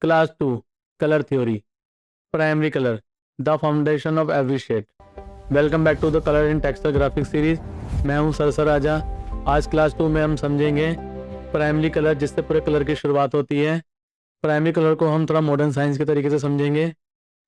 Class 2 colour theory, primary colour, the foundation of every shade. Welcome back to the colour in texture graphic series. मैं हूं सरसर राजा। आज class 2 में हम समझेंगे primary colour, जिससे पूरे कलर की शुरुआत होती है। प्राइमरी कलर को हम थोड़ा मॉडर्न साइंस के तरीके से समझेंगे।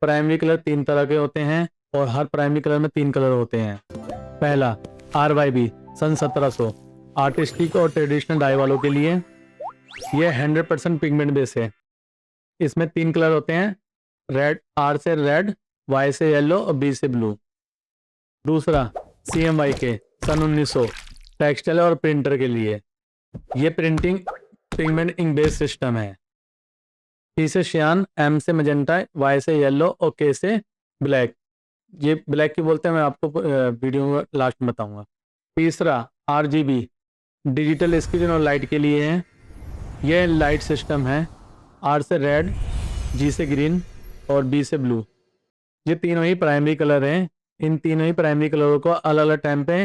प्राइमरी कलर 3 तरह के होते हैं और हर प्राइमरी कलर में 3 कलर होते हैं। पहला RYB सन 1700, आर्टिस्टिक और ट्रेडिशनल डाई वालों के लिए। यह 100% पिगमेंट बेस है। इसमें 3 कलर होते हैं, रेड, R से रेड, Y से येलो और B से ब्लू। दूसरा CMYK सन 1900, टेक्सटाइल और प्रिंटर के लिए। ये printing pigment ink base system है। T से श्यान, M से मजेंटा, Y से येलो और K से ब्लैक। ये ब्लैक की बोलते हैं, मैं आपको वीडियो में लास्ट में बताऊंगा। तीसरा RGB डिजिटल स्क्रीन और लाइट के लिए है। यह लाइट सिस्टम है। R से रेड, G से ग्रीन और B से ब्लू। ये तीनों ही प्राइमरी कलर हैं। इन तीनों ही प्राइमरी कलरों को अलग अलग टाइम पे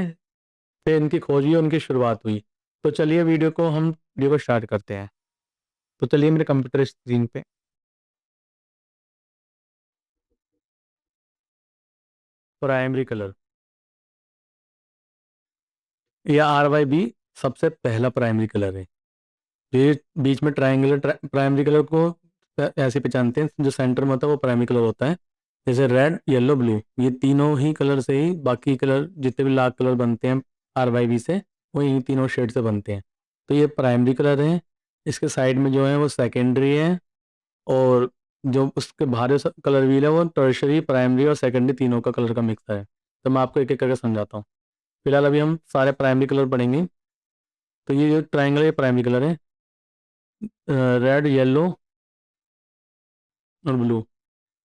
इनकी खोज हुई, उनकी शुरुआत हुई। तो चलिए वीडियो को स्टार्ट करते हैं। तो चलिए मेरे कंप्यूटर स्क्रीन पे प्राइमरी कलर या RYB सबसे पहला प्राइमरी कलर है। ये बीच में ट्रायंगुलर प्राइमरी कलर को ऐसे पहचानते हैं, जो सेंटर में होता है वो प्राइमरी कलर होता है। जैसे रेड, येलो, ब्लू, ये तीनों ही कलर से ही बाकी कलर, जितने भी लाख कलर बनते हैं RYB से, वो इन तीनों शेड से बनते हैं। तो ये प्राइमरी कलर है। इसके साइड में जो है वो सेकेंडरी है, और जो उसके बाहर कलर व्हील है वो टर्शरी, प्राइमरी और सेकेंडरी तीनों का कलर का मिक्सर है। तो मैं आपको एक एक करके समझाता हूँ। फिलहाल अभी हम सारे प्राइमरी कलर पढ़ेंगे। तो ये जो ट्राइंगल, ये प्राइमरी कलर है, रेड, येलो और ब्लू।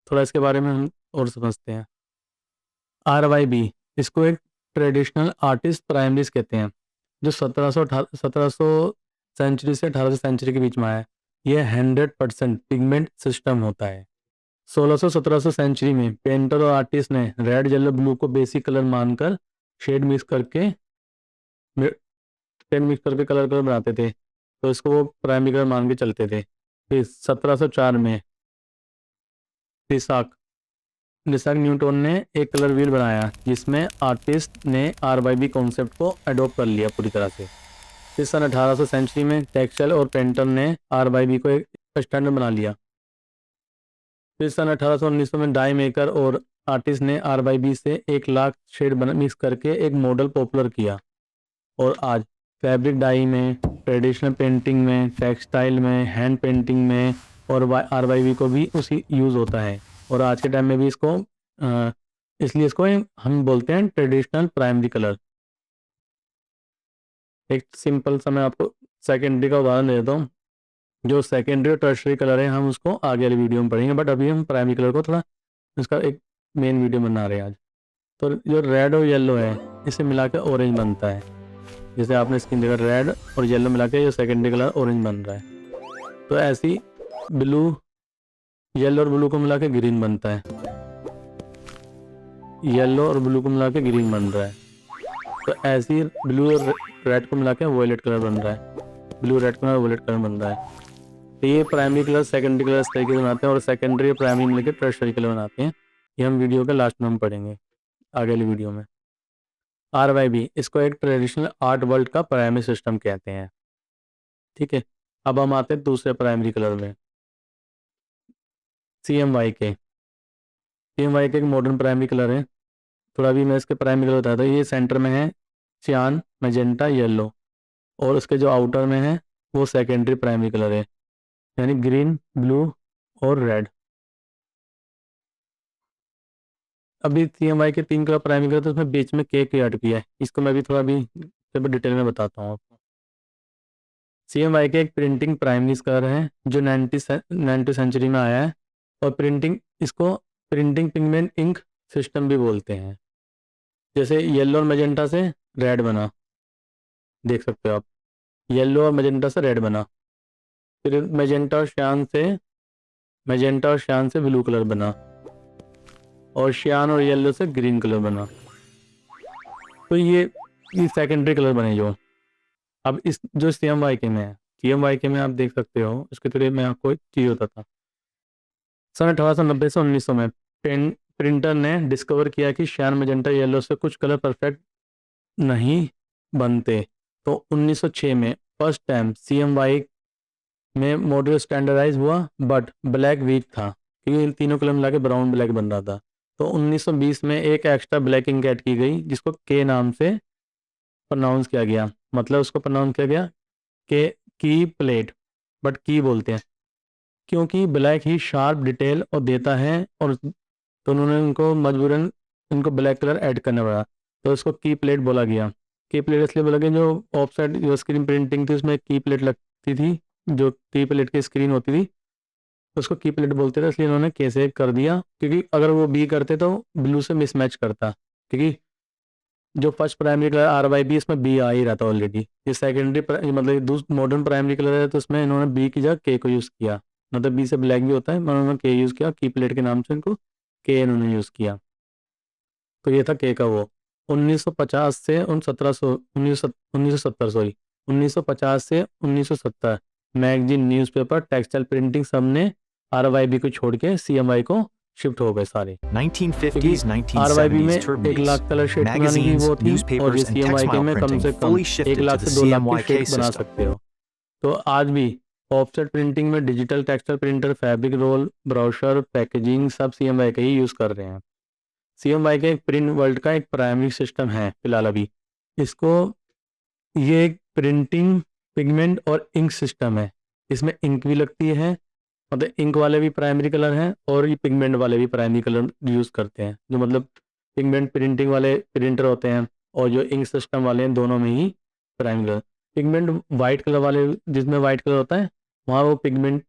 थोड़ा इसके बारे में हम और समझते हैं। RYB, इसको एक ट्रेडिशनल आर्टिस्ट प्राइमरीज कहते हैं, जो 1700 सेंचुरी से 1800 सेंचुरी के बीच में आया है। यह 100% पिगमेंट सिस्टम होता है। 1600-1700 सेंचुरी में पेंटर और आर्टिस्ट ने रेड, येलो, ब्लू को बेसिक कलर मानकर शेड मिक्स करके कलर बनाते थे। तो इसको वो प्राइमरी कलर मान के चलते थे। फिर 1704 में लिसाक न्यूटन ने एक कलर व्हील बनाया, जिसमें आर्टिस्ट ने RYB कॉन्सेप्ट को अडोप्ट कर लिया पूरी तरह से। फिर सन 1800 सेंचुरी में टेक्सटाइल और पेंटर ने RYB को एक स्टैंडर्ड बना लिया। फिर सन 1800-1900 में डाई मेकर और आर्टिस्ट ने RYB से 1 लाख शेड मिक्स करके एक मॉडल पॉपुलर किया। और आज फैब्रिक डाई में, ट्रेडिशनल पेंटिंग में, टेक्सटाइल में, हैंड पेंटिंग में और RYB को भी उसी यूज़ होता है। और आज के टाइम में भी इसको इसलिए इसको हम बोलते हैं ट्रेडिशनल प्राइमरी कलर। एक सिंपल सा मैं आपको सेकेंडरी का उदाहरण देता हूँ। जो सेकेंडरी और टर्शरी कलर है, हम उसको आगे वाली वीडियो में पढ़ेंगे, बट अभी हम प्राइमरी कलर को थोड़ा इसका एक मेन वीडियो बना रहे हैं आज। तो जो रेड और येलो है, इसे मिला के ऑरेंज बनता है। जैसे आपने स्क्रीन देखा, रेड और येलो मिला के ये सेकेंडरी कलर ऑरेंज बन रहा है। तो ऐसी ब्लू, येलो और ब्लू को मिला के ग्रीन बनता है। येलो और ब्लू को मिला के ग्रीन बन रहा है। तो ऐसी ब्लू और रेड को मिला के वॉयलेट कलर बन रहा है। Blue, red colour, violet colour बन रहा है। तो ये प्राइमरी कलर, सेकेंडरी कलर इस तरीके से बनाते हैं, और सेकेंडरी और प्राइमरी मिलकर टर्शरी कलर बनाते हैं। ये हम वीडियो के लास्ट में हम पढ़ेंगे, आगे वाली वीडियो में। RYB, इसको एक ट्रेडिशनल आर्ट वर्ल्ड का प्राइमरी सिस्टम कहते हैं। ठीक है, अब हम आते हैं दूसरे प्राइमरी कलर में, CMYK। CMYK एक मॉडर्न प्राइमरी कलर है। थोड़ा भी मैं इसके प्राइमरी कलर बताता हूँ। ये सेंटर में है सियान, मैजेंटा, येलो, और उसके जो आउटर में है वो सेकेंडरी प्राइमरी कलर है, यानी ग्रीन, ब्लू और रेड। अभी CMYK के 3 कलर प्राइमरी कलर, तो उसमें बीच में K ऐड किया है। इसको मैं भी थोड़ा भी डिटेल में बताता हूँ आपको। CMYK एक प्रिंटिंग प्राइमरी कलर है, जो 90 सेंचुरी में आया है। और इसको प्रिंटिंग पिगमेंट इंक सिस्टम भी बोलते हैं। जैसे येलो और मैजेंटा से रेड बना, देख सकते हो आप, येलो और मैजेंटा से रेड बना। फिर मैजेंटा और श्यान से ब्लू कलर बना, और श्यान और येलो से ग्रीन कलर बना। तो ये सेकेंडरी कलर बने जो। अब इस जो CMYK में है, CMYK में आप देख सकते हो, इसके थोड़े मैं आपको एक चीज़ होता था। सन 1890 से 1900 में प्रिंटर ने डिस्कवर किया कि श्यान मैजेंटा येलो से कुछ कलर परफेक्ट नहीं बनते। तो 1906 में फर्स्ट टाइम CMYK में मॉडल स्टैंडर्डाइज हुआ, बट ब्लैक वीक था क्योंकि इन तीनों कलर मिला के ब्राउन ब्लैक बन रहा था। तो 1920 में एक एक्स्ट्रा ब्लैक इंक ऐड की गई जिसको के नाम से प्रोनाउंस किया गया, मतलब उसको प्रोनाउंस किया गया के की प्लेट, बट की बोलते हैं क्योंकि ब्लैक ही शार्प डिटेल और देता है, और तो उन्होंने उनको मजबूरन इनको ब्लैक कलर ऐड करना पड़ा, तो इसको की प्लेट बोला गया। की प्लेट इसलिए बोला गया जो ऑफ साइड जो स्क्रीन प्रिंटिंग थी उसमें की प्लेट लगती थी, जो की प्लेट की स्क्रीन होती थी उसको की प्लेट बोलते थे, इसलिए इन्होंने के से कर दिया क्योंकि अगर वो बी करते तो ब्लू से मिसमैच करता, क्योंकि जो फर्स्ट प्राइमरी कलर RYB इसमें बी आ ही रहा था ऑलरेडी। ये सेकेंडरी मतलब मॉडर्न प्राइमरी कलर है तो इसमें इन्होंने बी की जगह के को यूज़ किया, मतलब बी से ब्लैक भी होता है मगर उन्होंने के यूज़ किया, की प्लेट के नाम से इनको के इन्होंने यूज़ किया। तो ये था के का वो 1950 से 1970 सॉरी 1950 से 1970 मैगजीन न्यूज़पेपर टेक्सटाइल प्रिंटिंग सब ने RYB को छोड़ के CMY को शिफ्ट हो गए सारे, क्योंकि 1950s, RYB में 1970s to 1 lakh colour shade बनाने की magazines, वो थी, और newspapers, ये and CMYK textile में कम printing से कम fully 1 shifted to lakh the से 2 लाख की CMYK शेड बना system. सकते हो। तो आज भी ऑफसेट प्रिंटिंग में digital textile printer, fabric roll, brochure, packaging सब CMYK ही यूज़ कर रहे हैं। CMYK एक प्रिंट वर्ल्ड का एक प्राइमरी सिस्टम है फिलहाल अभी। इसको ये एक प्रिंटिंग, पिगमेंट और इंक सिस्टम है। इसमें इंक भी लगती है, मतलब इंक वाले भी प्राइमरी कलर हैं और ये पिगमेंट वाले भी प्राइमरी कलर यूज़ करते हैं, जो मतलब पिगमेंट प्रिंटिंग वाले प्रिंटर होते हैं और जो इंक सिस्टम वाले हैं दोनों में ही primary colour. Pigment white colour वाले जिसमें वाइट कलर होता है वहाँ वो पिगमेंट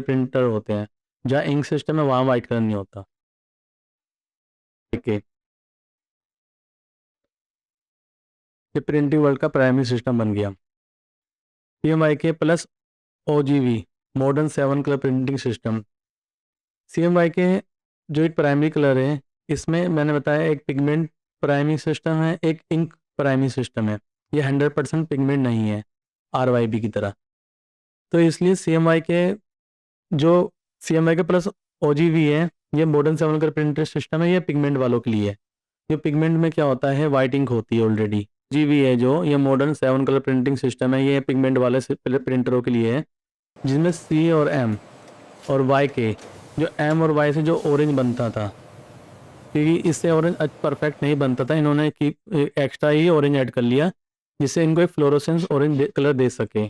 प्रिंटर होते हैं, जहाँ इंक सिस्टम है वहाँ वाइट कलर नहीं होता। ठीक है, ये प्रिंटिंग वर्ल्ड का प्राइमरी सिस्टम बन गया। CMYK plus OGV modern 7 colour printing system. CMYK जो एक प्राइमरी कलर है इसमें मैंने बताया एक पिगमेंट प्राइमरी सिस्टम है, एक इंक प्राइमरी सिस्टम है। ये 100% पिगमेंट नहीं है RYB की तरह। तो इसलिए CMYK प्लस OGV है, ये मॉडर्न 7 कलर प्रिंटर सिस्टम है, ये पिगमेंट वालों के लिए है। जो पिगमेंट में क्या होता है वाइट इंक होती है ऑलरेडी। GV है जो ये मॉडर्न 7 कलर प्रिंटिंग सिस्टम है, ये पिगमेंट वाले प्रिंटरों के लिए है, जिसमें C और M और YK, जो M और Y से जो ऑरेंज बनता था, क्योंकि इससे ऑरेंज परफेक्ट नहीं बनता था, इन्होंने एक्स्ट्रा ही ऑरेंज ऐड कर लिया जिससे इनको एक फ्लोरोसेंस ऑरेंज कलर दे सके,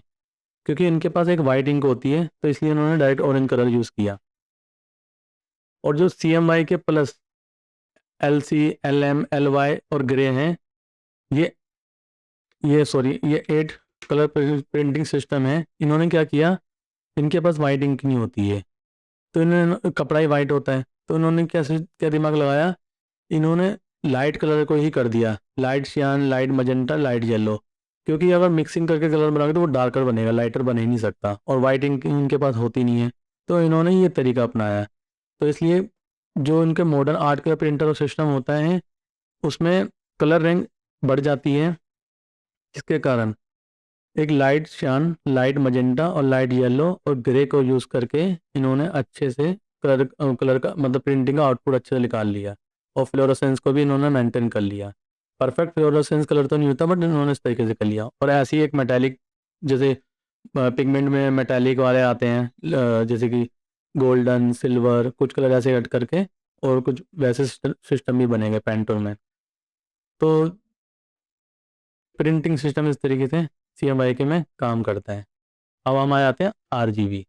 क्योंकि इनके पास एक वाइट इंक होती है तो इसलिए इन्होंने डायरेक्ट ऑरेंज कलर यूज़ किया। और जो CMYK plus LC, LM, LY और ग्रे हैं, ये ये 8 कलर प्रिंटिंग सिस्टम है। इन्होंने क्या किया, इनके पास वाइट इंक नहीं होती है तो इन्होंने कपड़ा ही वाइट होता है, तो इन्होंने क्या दिमाग लगाया, इन्होंने लाइट कलर को ही कर दिया, लाइट सियान, लाइट मजेंटा, लाइट येलो, क्योंकि अगर मिक्सिंग करके कलर बनाओगे तो वो डार्कर बनेगा, लाइटर बन ही नहीं सकता, और वाइट इंक इनके पास होती नहीं है, तो इन्होंने ये तरीका अपनाया। तो इसलिए जो इनके मॉडर्न 8 कलर प्रिंटर और सिस्टम होता है उसमें कलर रेंज बढ़ जाती है, जिसके कारण एक लाइट शान, लाइट मजेंटा और लाइट येलो और ग्रे को यूज़ करके इन्होंने अच्छे से कलर का मतलब प्रिंटिंग का आउटपुट अच्छे से निकाल लिया, और फ्लोरोसेंस को भी इन्होंने मेंटेन कर लिया। परफेक्ट फ्लोरोसेंस कलर तो नहीं होता बट इन्होंने इस तरीके से कर लिया। और ऐसी एक मेटालिक, जैसे पिगमेंट में मेटालिक वाले आते हैं, जैसे कि गोल्डन, सिल्वर, कुछ कलर ऐसे ऐड करके, और कुछ वैसे सिस्टम भी बनेंगे पेंटोन में। तो प्रिंटिंग सिस्टम इस तरीके से CMYK में काम करता है। अब हम आ जाते हैं RGB।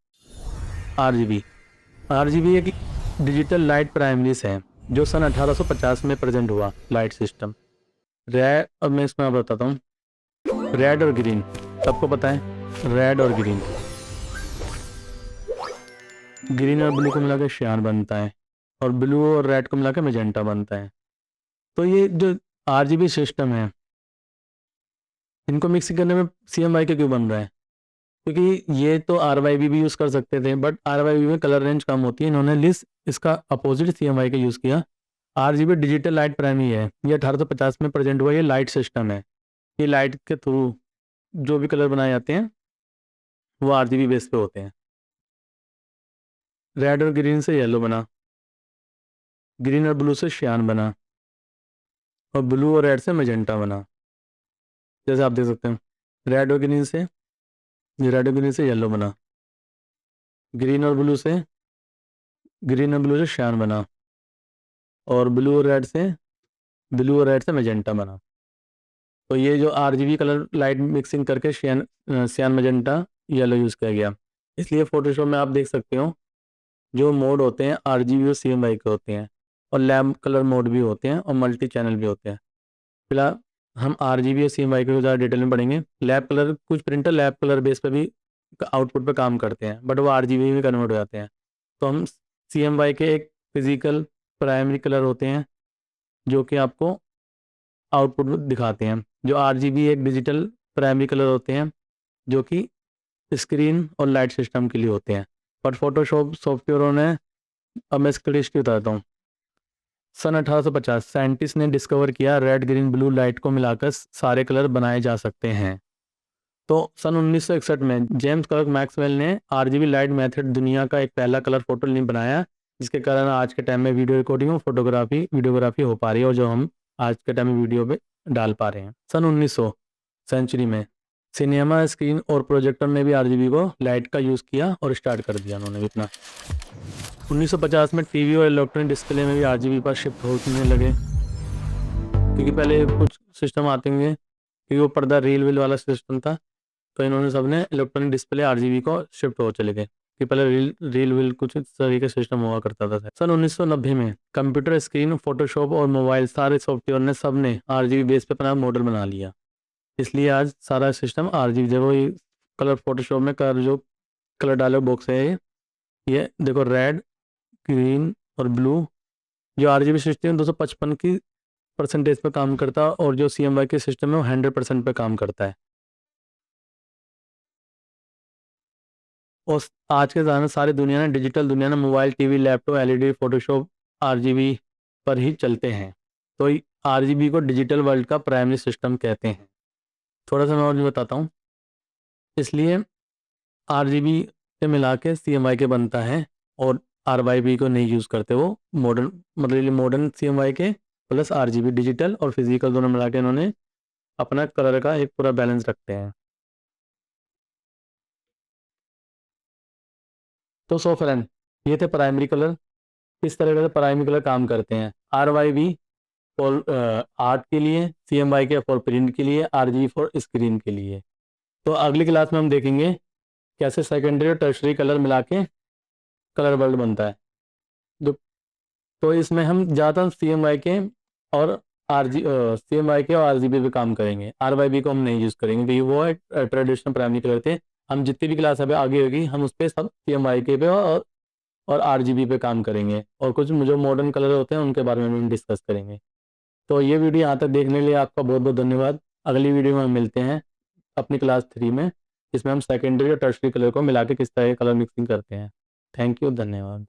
RGB एक डिजिटल लाइट प्राइमरीज है जो सन 1850 में प्रेजेंट हुआ लाइट सिस्टम। रेड, अब मैं इसमें बताता हूँ, रेड और ग्रीन सबको पता है, रेड और ग्रीन, ग्रीन और ब्लू को मिला के श्यान बनता है, और ब्लू और रेड को मिला के मेजेंटा बनता है। तो ये जो RGB सिस्टम है इनको मिक्स करने में CMYK क्यों बन रहा है, क्योंकि ये तो RYB भी यूज़ कर सकते थे बट RYB में कलर रेंज कम होती है, इन्होंने लिस्ट इसका अपोजिट CMYK यूज़ किया। RGB डिजिटल लाइट प्राइमरी है, ये 1850 में प्रेजेंट हुआ, ये लाइट सिस्टम है, ये लाइट के थ्रू जो भी कलर बनाए जाते हैं वो RGB बेस पे होते हैं। रेड और ग्रीन से येलो बना, ग्रीन और ब्लू से श्यान बना, और ब्लू और रेड से मैजेंटा बना। जैसे आप देख सकते हैं, रेड और ग्रीन से येलो बना, ग्रीन और ब्लू से श्यान बना, और ब्लू और रेड से मैजेंटा बना। तो ये जो आरजीबी कलर लाइट मिक्सिंग करके सियान मैजेंटा येलो यूज़ किया गया। इसलिए फोटोशॉप में आप देख सकते हो जो मोड होते हैं आरजीबी और सीएमवाई के होते हैं, और लैम्प कलर मोड भी होते हैं, और मल्टी चैनल भी होते हैं। फिलहाल हम आरजीबी और सीएमवाई के ज़्यादा डिटेल में पढ़ेंगे। लैब कलर, कुछ प्रिंटर लैब कलर बेस पे भी आउटपुट पे काम करते हैं, बट वो आरजीबी में कन्वर्ट हो जाते हैं। तो हम सीएमवाई के एक फिजिकल प्राइमरी कलर होते हैं जो कि आपको आउटपुट में दिखाते हैं। जो आरजीबी एक डिजिटल प्राइमरी कलर होते हैं जो कि स्क्रीन और लाइट सिस्टम के लिए होते हैं। पर फोटोशॉप सॉफ्टवेयरों ने, अब मैं इसकी हिस्ट्री बताता हूँ। सन 1850 साइंटिस्ट ने डिस्कवर किया रेड ग्रीन ब्लू लाइट को मिलाकर सारे कलर बनाए जा सकते हैं। तो सन 1961 में जेम्स क्लर्क मैक्सवेल ने आरजीबी लाइट मेथड दुनिया का एक पहला कलर फोटो नहीं बनाया, जिसके कारण आज के टाइम में वीडियो रिकॉर्डिंग और वीडियोग्राफी हो पा रही है, और जो हम आज के टाइम में वीडियो पे डाल पा रहे हैं। सन 1900 सेंचुरी में सिनेमा स्क्रीन और प्रोजेक्टर ने भी आरजीबी को लाइट का यूज़ किया और स्टार्ट कर दिया उन्होंने भी अपना। 1950 में टीवी और इलेक्ट्रॉनिक डिस्प्ले में भी आरजीबी पर शिफ्ट होने लगे, क्योंकि पहले कुछ सिस्टम आते होंगे, क्योंकि वो पर्दा रील व्हील वाला सिस्टम था, तो इन्होंने सबने इलेक्ट्रॉनिक डिस्प्ले आरजीबी को शिफ्ट हो चले गए, कि पहले रील व्हील कुछ इस तरीके सिस्टम हुआ करता था। सन 1990 में कंप्यूटर स्क्रीन, फोटोशॉप और मोबाइल सारे सॉफ्टवेयर ने सबने आरजीबी बेस पे अपना मॉडल बना लिया। इसलिए आज सारा सिस्टम आरजीबी, देखो ये कलर फोटोशॉप में जो कलर डायलॉग बॉक्स है, ये देखो रेड ग्रीन और ब्लू। जो आरजीबी सिस्टम 255 की परसेंटेज पे काम करता है, और जो सीएमवाई के सिस्टम है वो 100% पे काम करता है। और आज के ज़माने सारी दुनिया ने, डिजिटल दुनिया ने, mobile, TV, laptop, LED, Photoshop RGB पर ही चलते हैं। तो आरजीबी को डिजिटल वर्ल्ड का प्राइमरी सिस्टम कहते हैं। थोड़ा सा मैं और भी बताता हूँ। इसलिए आरजीबी से मिला के सीएमवाई के बनता है, और आरवाईबी को नहीं यूज़ करते वो। मॉडर्न, मतलब मॉडर्न सीएमवाई के प्लस आरजीबी डिजिटल और फिजिकल दोनों मिला के इन्होंने अपना कलर का एक पूरा बैलेंस रखते हैं। तो सो फ्रेंड, ये थे प्राइमरी कलर। किस तरह से प्राइमरी कलर काम करते हैं। आरवाईबी फॉर आर्ट के लिए, सीएमवाई के फॉर प्रिंट के लिए, आरजीबी फॉर स्क्रीन के लिए। तो अगली क्लास में हम देखेंगे कैसे सेकेंडरी और टर्शरी कलर मिला के कलर वर्ल्ड बनता है। तो इसमें हम ज़्यादातर सीएमवाई के और सीएमवाई के और आरजीबी पे काम करेंगे। आरवाईबी को हम नहीं यूज़ करेंगे, क्योंकि वो एक ट्रेडिशनल प्राइमरी कलर थे। हम जितनी भी क्लास अभी आगे होगी, हम उस पर सब सीएमवाई के पे और आरजीबी पे काम करेंगे, और कुछ जो मॉडर्न कलर होते हैं उनके बारे में भी डिस्कस करेंगे। तो ये वीडियो यहाँ तक देखने के लिए आपका बहुत बहुत धन्यवाद। अगली वीडियो में हम मिलते हैं अपनी क्लास 3 में, जिसमें हम सेकेंडरी और टर्शरी कलर को मिला के किस तरह कलर मिक्सिंग करते हैं। थैंक यू, धन्यवाद।